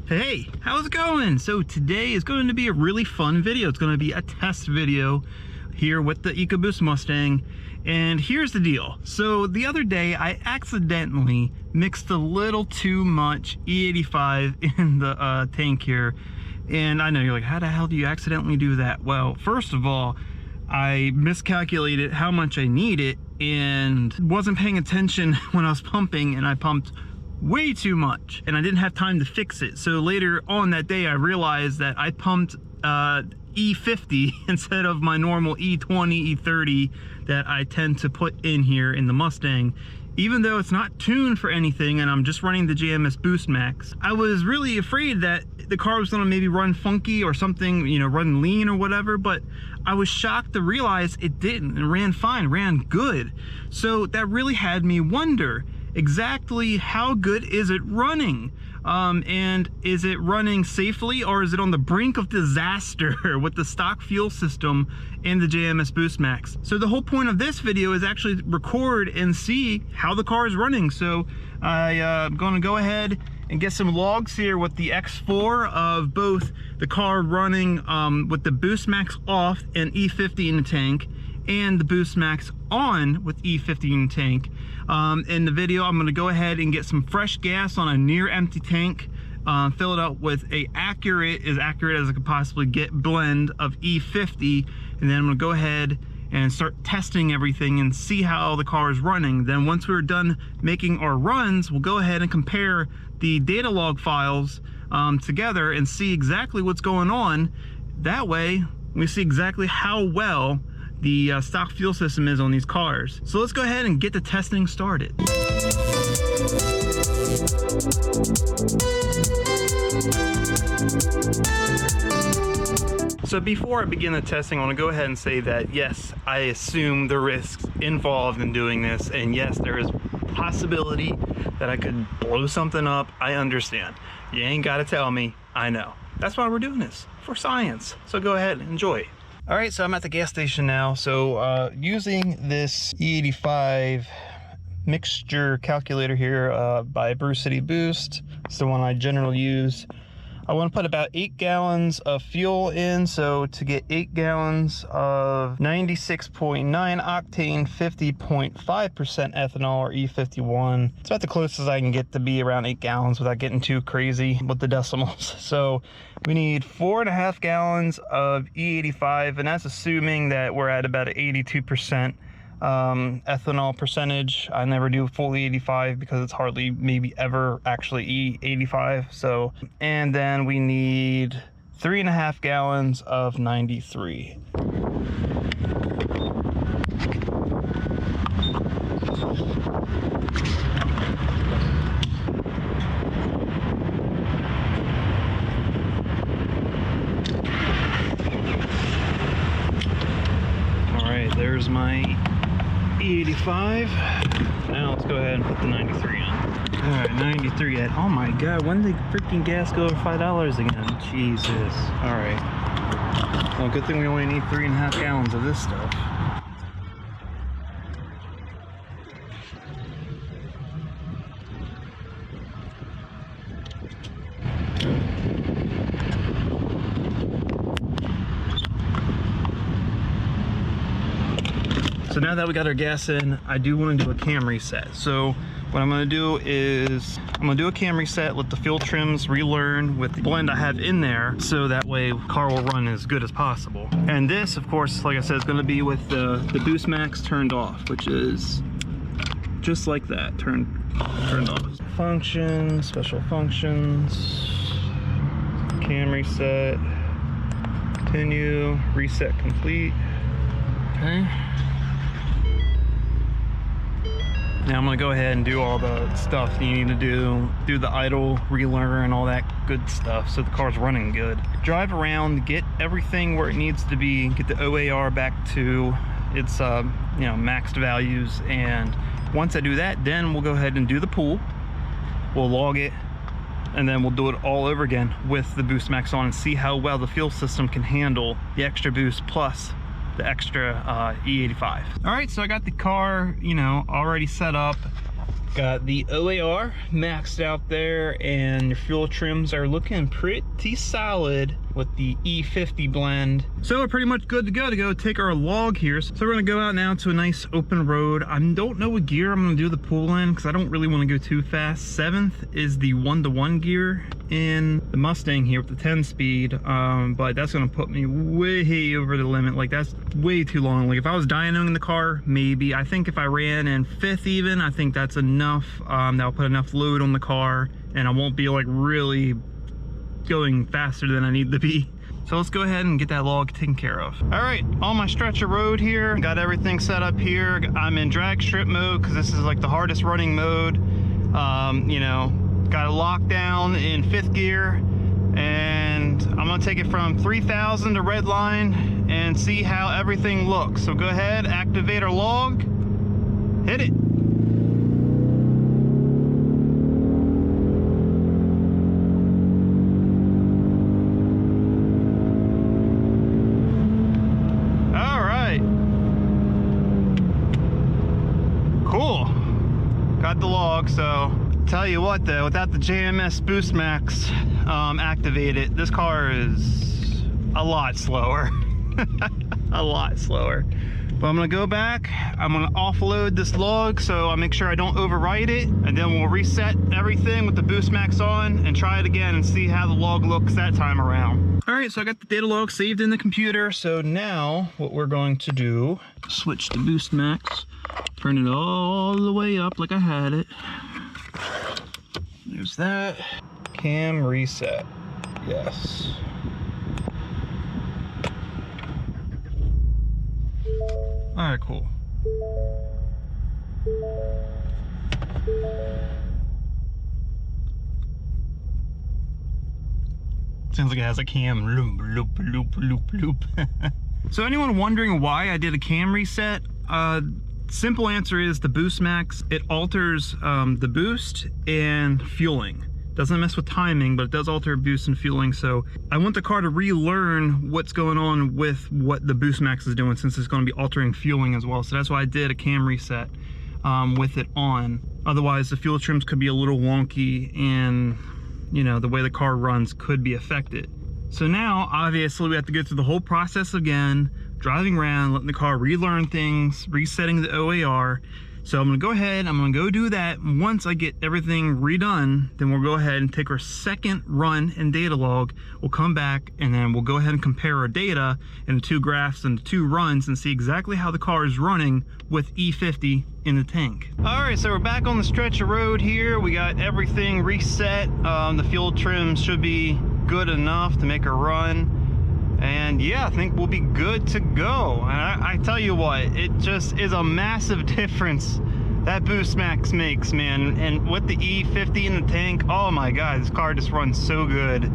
Hey, how's it going? So today is going to be a really fun video. It's going to be a test video here with the EcoBoost Mustang. And here's the deal. So the other day I accidentally mixed a little too much E85 in the tank here. And I know you're like, how the hell do you accidentally do that? Well, first of all, I miscalculated how much I needed and wasn't paying attention when I was pumping, and I pumped way too much and I didn't have time to fix it. So later on that day I realized that I pumped E50 instead of my normal E20, E30 that I tend to put in here in the Mustang, even though it's not tuned for anything and I'm just running the JMS Boost Max. I was really afraid that the car was gonna maybe run funky or something, you know, run lean or whatever, but I was shocked to realize it didn't. It ran fine, ran good. So that really had me wonder exactly how good is it running, and is it running safely, or is it on the brink of disaster with the stock fuel system and the JMS Boost Max? So the whole point of this video is actually record and see how the car is running. So I'm gonna go ahead and get some logs here with the X4 of both the car running with the Boost Max off and E50 in the tank, and the Boost Max on with E50 in the tank. In the video, I'm gonna go ahead and get some fresh gas on a near empty tank, fill it up with as accurate as I could possibly get blend of E50, and then I'm gonna go ahead and start testing everything and see how the car is running. Then once we're done making our runs, we'll go ahead and compare the data log files together and see exactly what's going on. That way, we see exactly how well the stock fuel system is on these cars. So let's go ahead and get the testing started. So before I begin the testing, I want to go ahead and say that yes, I assume the risks involved in doing this, and yes, there is possibility that I could blow something up. I understand. You ain't got to tell me. I know. That's why we're doing this, for science. So go ahead and enjoy. All right, so I'm at the gas station now. So using this E85 mixture calculator here by Brew City Boost, it's the one I generally use. I want to put about 8 gallons of fuel in. So to get 8 gallons of 96.9 octane, 50.5% ethanol, or E51, it's about the closest I can get to be around 8 gallons without getting too crazy with the decimals. So we need 4.5 gallons of E85, and that's assuming that we're at about 82% ethanol percentage. I never do full E85 because it's hardly maybe ever actually E85. So, and then we need 3.5 gallons of 93. All right, there's my E85. Now let's go ahead and put the 93 on. All right, 93 at, oh my God, when did freaking gas go over $5 again? Jesus. All right. Well, good thing we only need 3.5 gallons of this stuff. So now that we got our gas in, I do want to do a cam reset. So what I'm going to do is I'm going to do a cam reset, let the fuel trims relearn with the blend I have in there, so that way the car will run as good as possible. And this, of course, like I said, is going to be with the Boost Max turned off, which is just like that, turned off. Functions, special functions, cam reset, continue, reset complete. Okay. Now I'm gonna go ahead and do all the stuff you need to do the idle, relearn, and all that good stuff so the car's running good. Drive around, get everything where it needs to be, get the OAR back to its you know, maxed values, and once I do that, then we'll go ahead and do the pool. We'll log it, and then we'll do it all over again with the Boost Max on and see how well the fuel system can handle the extra boost plus the extra E85. All right, so I got the car, you know, already set up. Got the OAR maxed out there, and your fuel trims are looking pretty solid with the E50 blend. So we're pretty much good to go take our log here. So we're gonna go out now to a nice open road. I don't know what gear I'm gonna do the pull in because I don't really want to go too fast. 7th is the 1-to-1 gear in the Mustang here with the 10 speed, but that's gonna put me way over the limit. Like, that's way too long. Like, if I was dynoing the car, maybe. I think if I ran in 5th even, I think that's enough. That'll put enough load on the car and I won't be like really going faster than I need to be. So let's go ahead and get that log taken care of. All right, on my stretch of road here, got everything set up here. I'm in drag strip mode because this is like the hardest running mode. You know, got it locked down in 5th gear, and I'm gonna take it from 3,000 to red line and see how everything looks. So go ahead, activate our log, hit it. Got the log. So tell you what though, without the JMS Boost Max activated, this car is a lot slower. A lot slower. But I'm gonna go back, I'm gonna offload this log so I make sure I don't overwrite it, and then we'll reset everything with the Boost Max on and try it again and see how the log looks that time around. All right, so I got the data log saved in the computer. So now what we're going to do, switch to Boost Max, turn it all the way up like I had it. There's that. Cam reset, yes. All right, cool. Sounds like it has a cam loop, loop, loop, loop, loop. So anyone wondering why I did a cam reset? Simple answer is the Boost Max. It alters the boost and fueling. Doesn't mess with timing, but it does alter boost and fueling. So I want the car to relearn what's going on with what the Boost Max is doing, since it's going to be altering fueling as well. So that's why I did a cam reset with it on. Otherwise, the fuel trims could be a little wonky, and you know, the way the car runs could be affected. So now, obviously, we have to go through the whole process again, driving around, letting the car relearn things, resetting the OAR. So I'm gonna go ahead, I'm gonna go do that. Once I get everything redone, then we'll go ahead and take our second run in data log. We'll come back and then we'll go ahead and compare our data in the 2 graphs and the 2 runs and see exactly how the car is running with E50 in the tank. All right, so we're back on the stretch of road here. We got everything reset. The fuel trim should be good enough to make a run. And yeah, I think we'll be good to go. And I tell you what, it just is a massive difference that Boost Max makes, man. And with the E50 in the tank, oh my God, this car just runs so good.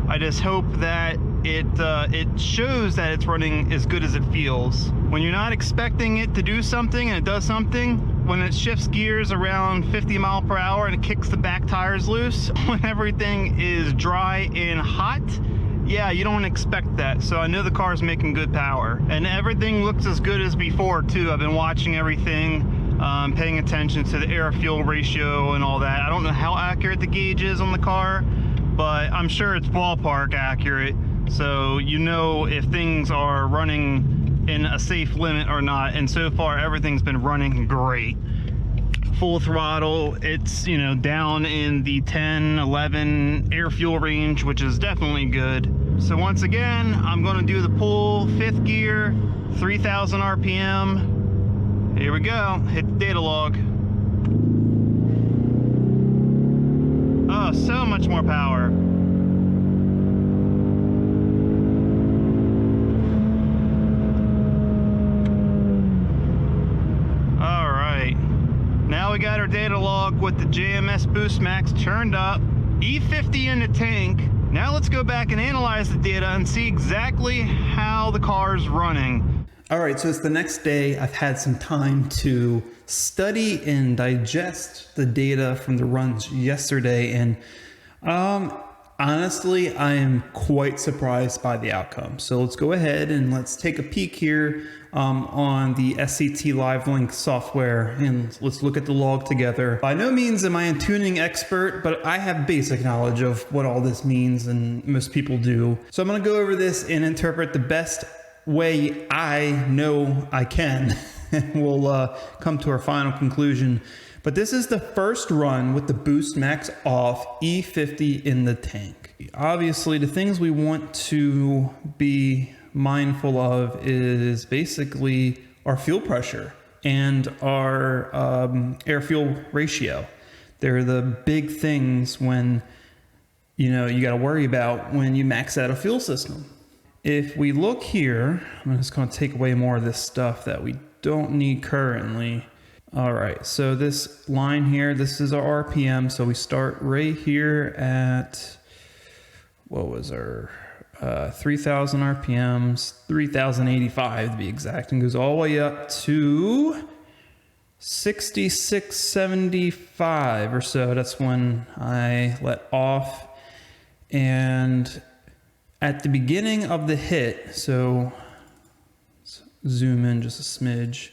I just hope that it shows that it's running as good as it feels. When you're not expecting it to do something and it does something, when it shifts gears around 50 miles per hour and it kicks the back tires loose, when everything is dry and hot, yeah, you don't expect that. So I know the car's making good power, and everything looks as good as before too. I've been watching everything, paying attention to the air fuel ratio and all that. I don't know how accurate the gauge is on the car, but I'm sure it's ballpark accurate. So you know if things are running in a safe limit or not. And so far everything's been running great. Full throttle, it's, you know, down in the 10, 11 air fuel range, which is definitely good. So once again, I'm going to do the pull, 5th gear, 3,000 RPM. Here we go, hit the data log. Oh, so much more power. Now we got our data log with the JMS Boost Max turned up, E50 in the tank. Now let's go back and analyze the data and see exactly how the car is running. All right, so it's the next day. I've had some time to study and digest the data from the runs yesterday, and honestly, honestly, I am quite surprised by the outcome. So let's go ahead and let's take a peek here on the SCT Live Link software, and let's look at the log together. By no means am I a tuning expert, but I have basic knowledge of what all this means, and most people do. So I'm gonna go over this and interpret the best way I know I can, and we'll come to our final conclusion. But this is the first run with the boost max off, E50 in the tank. Obviously, the things we want to be mindful of is basically our fuel pressure and our air-fuel ratio. They're the big things when, you got to worry about when you max out a fuel system. If we look here, I'm just going to take away more of this stuff that we don't need currently. All right, so this line here, this is our RPM. So we start right here at, what was our 3,000 RPMs, 3,085 to be exact, and goes all the way up to 6675 or so. That's when I let off. And at the beginning of the hit, so let's zoom in just a smidge.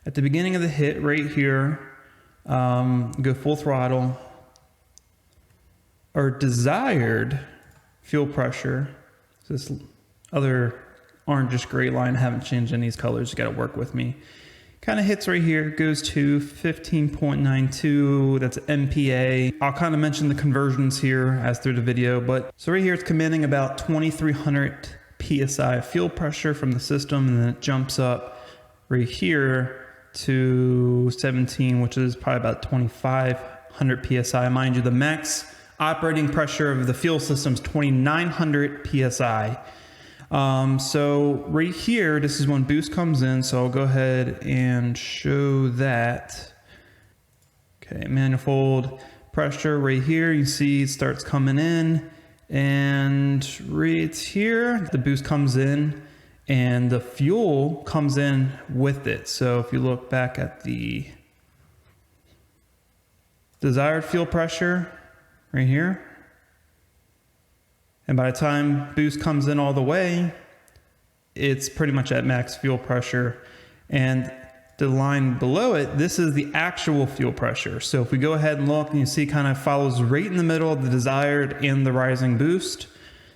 At the beginning of the hit right here, go full throttle. Our desired fuel pressure, so this other orangish gray line, I haven't changed any of these colors, you gotta work with me. Kind of hits right here, goes to 15.92, that's MPa. I'll kind of mention the conversions here as through the video, but so right here it's commanding about 2,300 PSI fuel pressure from the system, and then it jumps up right here to 17, which is probably about 2,500 PSI. Mind you, the max operating pressure of the fuel system is 2,900 PSI. So right here, this is when boost comes in. So I'll go ahead and show that. Okay, manifold pressure right here. You see it starts coming in, and right here, the boost comes in and the fuel comes in with it. So if you look back at the desired fuel pressure right here, and by the time boost comes in all the way, it's pretty much at max fuel pressure. And the line below it, this is the actual fuel pressure. So if we go ahead and look, and you see kind of follows right in the middle of the desired and the rising boost.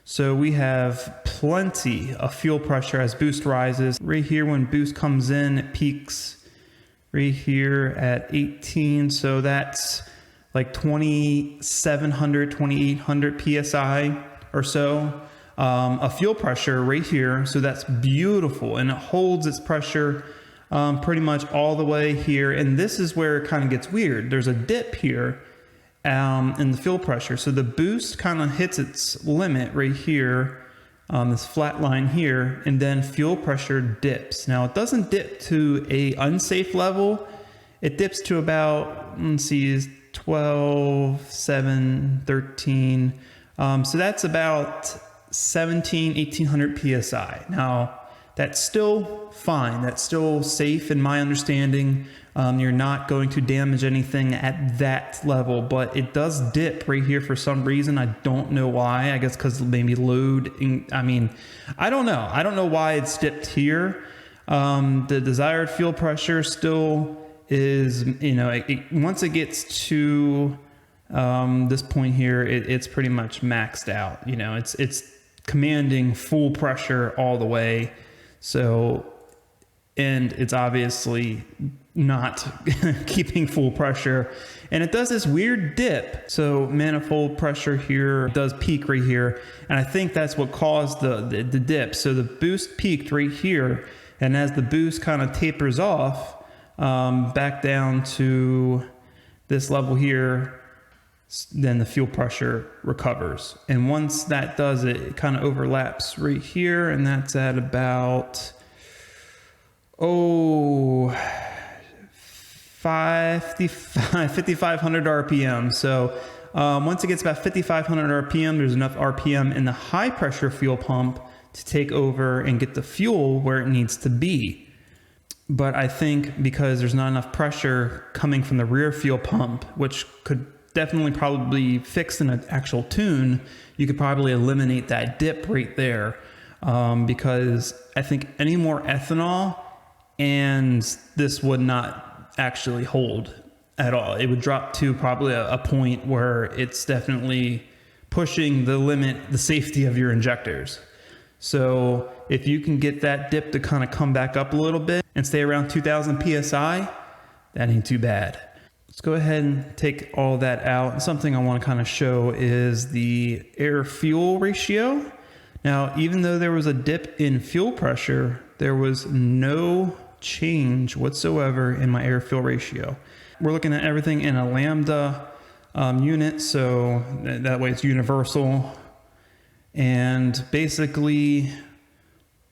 So we have plenty of fuel pressure as boost rises. Right here, when boost comes in, it peaks right here at 18. So that's like 2,700, 2,800 PSI or so. A fuel pressure right here. So that's beautiful. And it holds its pressure pretty much all the way here. And this is where it kind of gets weird. There's a dip here in the fuel pressure. So the boost kind of hits its limit right here, this flat line here, and then fuel pressure dips. Now it doesn't dip to a unsafe level. It dips to about, let's see, 12, 7, 13. So that's about 1,800 PSI. Now that's still fine. That's still safe in my understanding. You're not going to damage anything at that level, but it does dip right here for some reason. I don't know why. I guess because maybe load. I don't know. I don't know why it's dipped here. The desired fuel pressure still is, once it gets to this point here, it's pretty much maxed out. It's commanding full pressure all the way. So, and it's obviously not keeping full pressure, and it does this weird dip. So manifold pressure here does peak right here, and I think that's what caused the dip. So the boost peaked right here, and as the boost kind of tapers off back down to this level here, then the fuel pressure recovers. And once that does it, it kind of overlaps right here, and that's at about 5,500 RPM. So once it gets about 5,500 RPM, there's enough RPM in the high pressure fuel pump to take over and get the fuel where it needs to be. But I think because there's not enough pressure coming from the rear fuel pump, which could definitely probably fixed in an actual tune, you could probably eliminate that dip right there. Because I think any more ethanol and this would not actually hold at all. It would drop to probably a point where it's definitely pushing the limit, the safety of your injectors. So if you can get that dip to kind of come back up a little bit and stay around 2000 PSI, that ain't too bad. Let's go ahead and take all that out. Something I want to kind of show is the air fuel ratio. Now, even though there was a dip in fuel pressure, there was no change whatsoever in my air fuel ratio. We're looking at everything in a lambda unit, so that way it's universal. And basically,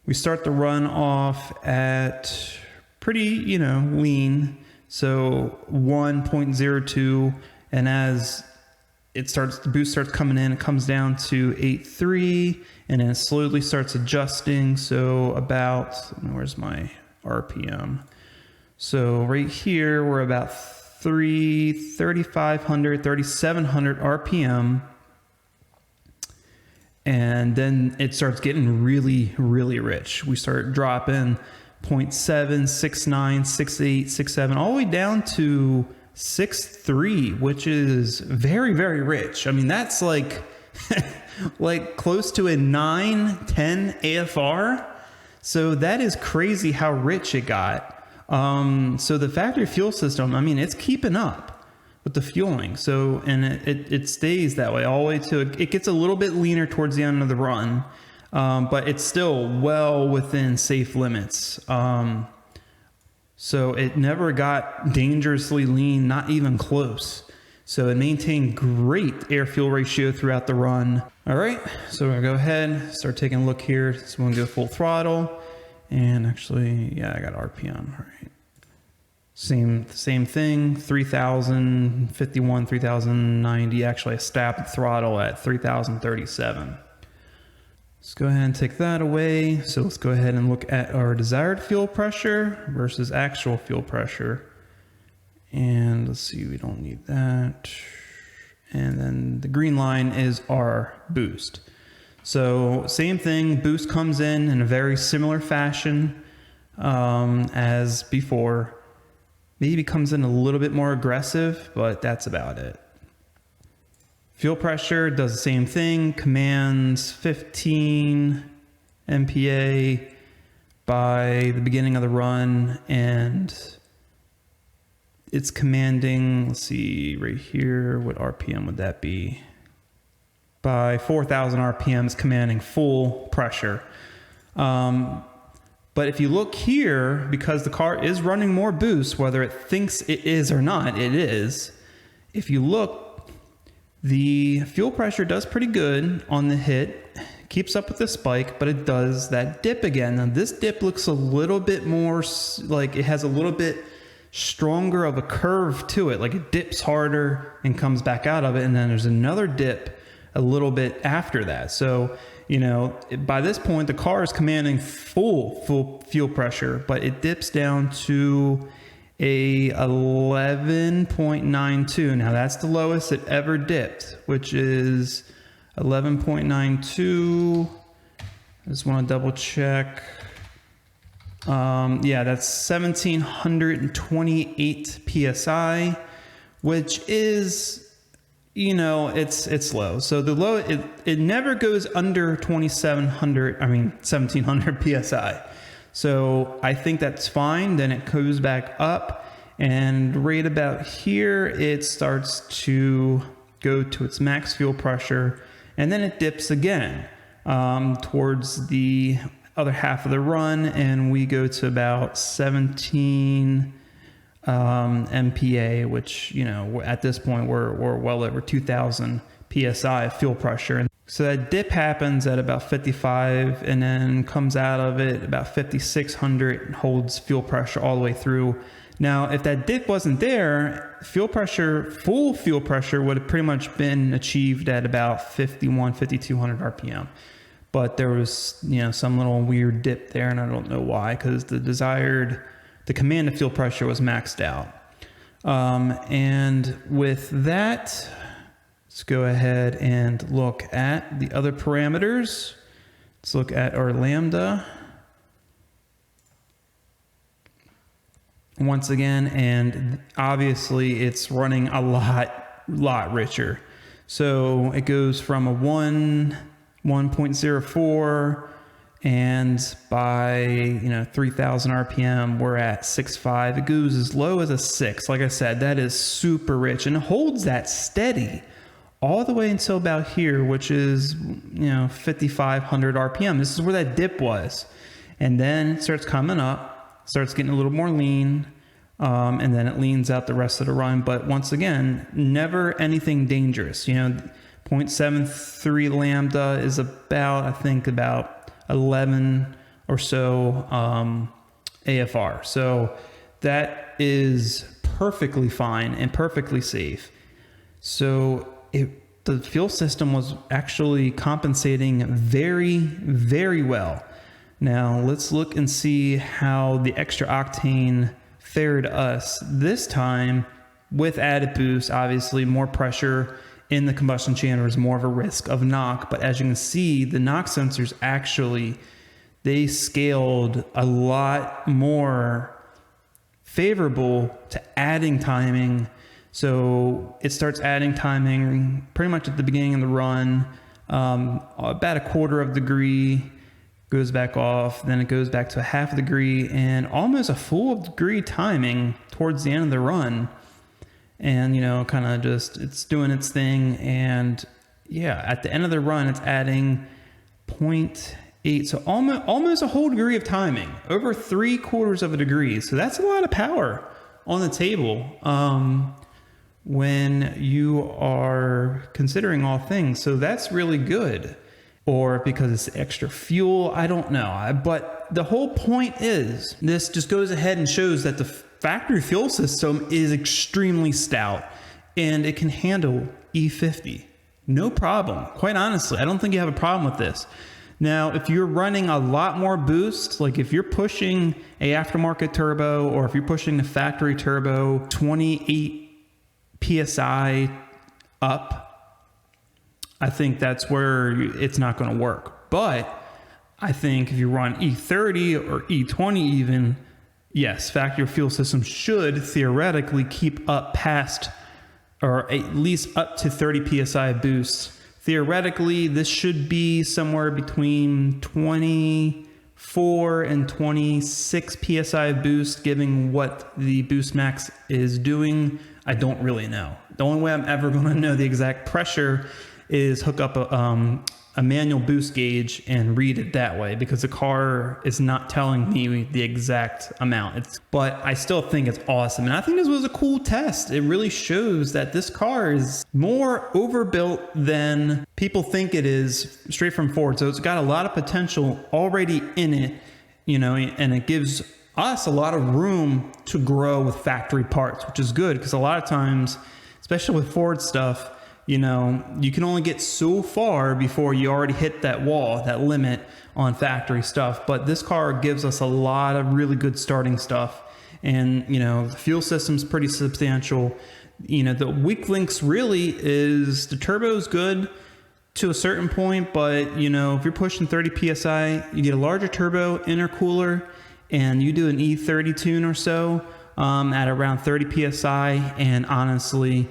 we start the run off at pretty, lean. So 1.02, and as the boost starts coming in, it comes down to 8.3, and then it slowly starts adjusting. So about, where's my RPM? So right here, we're about 3,500, 3,700 RPM. And then it starts getting really, really rich. We start dropping 0.7, 6.9, 6.8, 6.7, all the way down to 6.3, which is very, very rich. I mean, that's like, like close to a 9, 10 AFR. So that is crazy how rich it got. So the factory fuel system, I mean, it's keeping up with the fueling. So, and it stays that way all the way to, it gets a little bit leaner towards the end of the run. But it's still well within safe limits. So it never got dangerously lean, not even close. So it maintained great air fuel ratio throughout the run. All right, so we're gonna go ahead, start taking a look here. So we're gonna go full throttle. And actually, yeah, I got RPM, all right. Same thing, 3,051, 3,090. Actually, I stabbed the throttle at 3,037. Let's go ahead and take that away. So let's go ahead and look at our desired fuel pressure versus actual fuel pressure. And let's see, we don't need that. And then the green line is our boost. So same thing, boost comes in a very similar fashion as before. Maybe comes in a little bit more aggressive, but that's about it. Fuel pressure does the same thing, commands 15 MPa by the beginning of the run, and it's commanding, let's see, right here, what RPM would that be? By 4,000 RPM, it's commanding full pressure. But if you look here, because the car is running more boost, whether it thinks it is or not, it is. If you look, the fuel pressure does pretty good on the hit, keeps up with the spike, but it does that dip again. Now this dip looks a little bit more like it has a little bit stronger of a curve to it, like it dips harder and comes back out of it, and then there's another dip a little bit after that. So, by this point, the car is commanding full fuel pressure, but it dips down to a 11.92. Now that's the lowest it ever dipped, which is 11.92. I just want to double check. Yeah, that's 1,728 PSI, which is, it's low. So the low, it never goes under 1,700 PSI. So I think that's fine. Then it goes back up, and right about here, it starts to go to its max fuel pressure, and then it dips again towards the other half of the run, and we go to about 17 MPa, which, at this point we're well over 2,000 PSI of fuel pressure. And so that dip happens at about 55 and then comes out of it about 5,600 and holds fuel pressure all the way through. Now, if that dip wasn't there, full fuel pressure would have pretty much been achieved at about 5,200 RPM. But there was, some little weird dip there, and I don't know why, because the command of fuel pressure was maxed out. And with that, let's go ahead and look at the other parameters. Let's look at our lambda once again, and obviously it's running a lot richer. So it goes from a 1.04, and by 3,000 RPM we're at 6.5. It goes as low as a 6. Like I said, that is super rich, and it holds that steady all the way until about here, which is 5,500 RPM. This is where that dip was, and then it starts coming up, starts getting a little more lean, and then it leans out the rest of the run. But once again, never anything dangerous. 0.73 lambda is about, I think, about 11 or so AFR. So that is perfectly fine and perfectly safe. So the fuel system was actually compensating very well. Now let's look and see how the extra octane fared us this time with added boost. Obviously more pressure in the combustion chamber is more of a risk of knock, but as you can see, the knock sensors actually, they scaled a lot more favorable to adding timing. So it starts adding timing pretty much at the beginning of the run, about a 1/4 degree, goes back off, then it goes back to a 1/2 degree, and almost a full degree timing towards the end of the run. And kind of just, it's doing its thing. And yeah, at the end of the run, it's adding 0.8, so almost a whole degree of timing, over 3/4 degree. So that's a lot of power on the table when you are considering all things. So that's really good. Or because it's extra fuel, I don't know. But the whole point is, this just goes ahead and shows that the factory fuel system is extremely stout, and it can handle E50. No problem. Quite honestly, I don't think you have a problem with this. Now, if you're running a lot more boost, like if you're pushing a aftermarket turbo, or if you're pushing the factory turbo 28 PSI up, I think that's where it's not going to work. But I think if you run E30 or E20 even, yes, factory fuel system should theoretically keep up past, or at least up to 30 PSI boosts. Theoretically, this should be somewhere between 24 and 26 PSI boost, given what the Boost Max is doing. I don't really know. The only way I'm ever going to know the exact pressure is hook up a manual boost gauge and read it that way, because the car is not telling me the exact amount. But I still think it's awesome, and I think this was a cool test. It really shows that this car is more overbuilt than people think it is, straight from Ford. So it's got a lot of potential already in it, and it gives us a lot of room to grow with factory parts, which is good, because a lot of times, especially with Ford stuff, you can only get so far before you already hit that wall, that limit on factory stuff. But this car gives us a lot of really good starting stuff. And, the fuel system's pretty substantial. The weak links really is the turbo's good to a certain point, but, if you're pushing 30 PSI, you get a larger turbo, intercooler, and you do an E30 tune or so, at around 30 PSI, and honestly,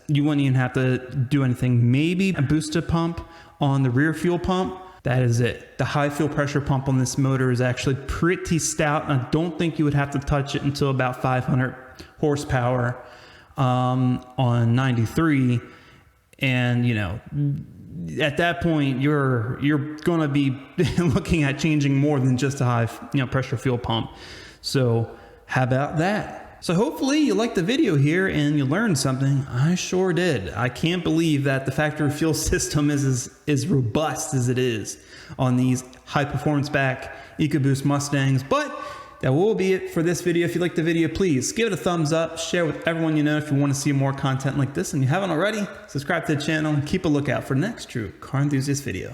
you wouldn't even have to do anything. Maybe a booster pump on the rear fuel pump. That is it. The high fuel pressure pump on this motor is actually pretty stout, and I don't think you would have to touch it until about 500 horsepower on 93. And at that point, you're going to be looking at changing more than just a high pressure fuel pump. So how about that? So hopefully you liked the video here and you learned something. I sure did. I can't believe that the factory fuel system is as robust as it is on these high performance back EcoBoost Mustangs. But that will be it for this video. If you liked the video, please give it a thumbs up, share with everyone you know if you want to see more content like this, and you haven't already, subscribe to the channel and keep a lookout for the next true car enthusiast video.